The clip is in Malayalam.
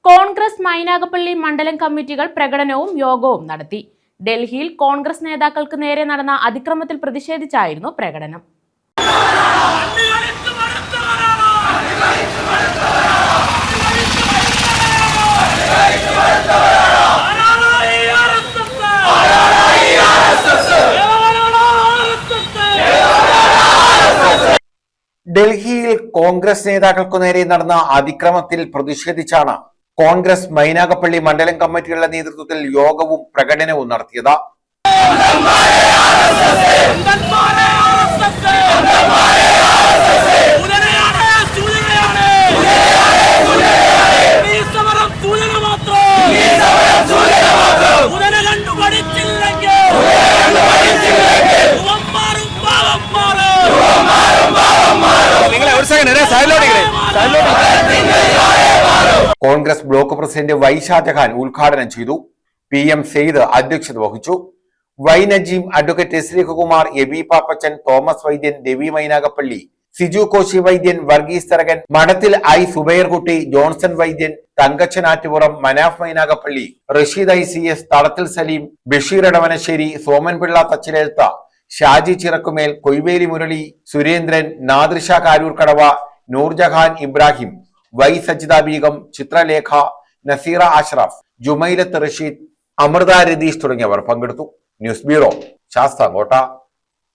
കോൺഗ്രസ് മൈനാഗപ്പള്ളി മണ്ഡലം കമ്മിറ്റികൾ പ്രകടനവും യോഗവും നടത്തി. ഡൽഹിയിൽ കോൺഗ്രസ് നേതാക്കൾക്ക് നേരെ നടന്ന അതിക്രമത്തിൽ പ്രതിഷേധിച്ചായിരുന്നു പ്രകടനം. ഡൽഹിയിൽ കോൺഗ്രസ് നേതാക്കൾക്കു നേരെ നടന്ന അതിക്രമത്തിൽ പ്രതിഷേധിച്ചാണ് കോൺഗ്രസ് മൈനാഗപ്പള്ളി മണ്ഡലം കമ്മിറ്റികളുടെ നേതൃത്വത്തിൽ യോഗവും പ്രകടനവും നടത്തിയത്. Congress block president Y Shajahan ഉദ്ഘാടനം ചെയ്തു. PM സെയ്ദ് അധ്യക്ഷത വഹിച്ചു. വൈ നജീം, അഡ്വക്കേറ്റ് ശ്രീകുമാർ, എബി പാപ്പച്ചൻ, തോമസ് വൈദ്യൻ, രവി മൈനാഗപ്പള്ളി, സിജു കോശി വൈദ്യൻ, വർഗീസ് തരകൻ, മഠത്തിൽ സുബൈർകുട്ടി, ജോൺസൺ വൈദ്യൻ, തങ്കച്ചൻ ആറ്റുപുറം, മനാഫ് മൈനാഗപ്പള്ളി, റഷീദ് CS, തളത്തിൽ സലീം, ബഷീർ എടവനശ്ശേരി, സോമൻപിള്ള തച്ചിലെഴുത്ത, ഷാജി ചിറക്കുമേൽ, കൊയ്വേലി മുരളി, സുരേന്ദ്രൻ, നാദിർഷ കാരൂർക്കടവ, നൂർജഹാൻ ഇബ്രാഹിം, വൈ സജിത ബീഗം, ചിത്രലേഖ, നസീറ അഷ്റഫ്, ജുമൈലത്ത് റഷീദ്, അമൃത രതീഷ് തുടങ്ങിയവർ പങ്കെടുത്തു. News bureau, Sasthamkotta.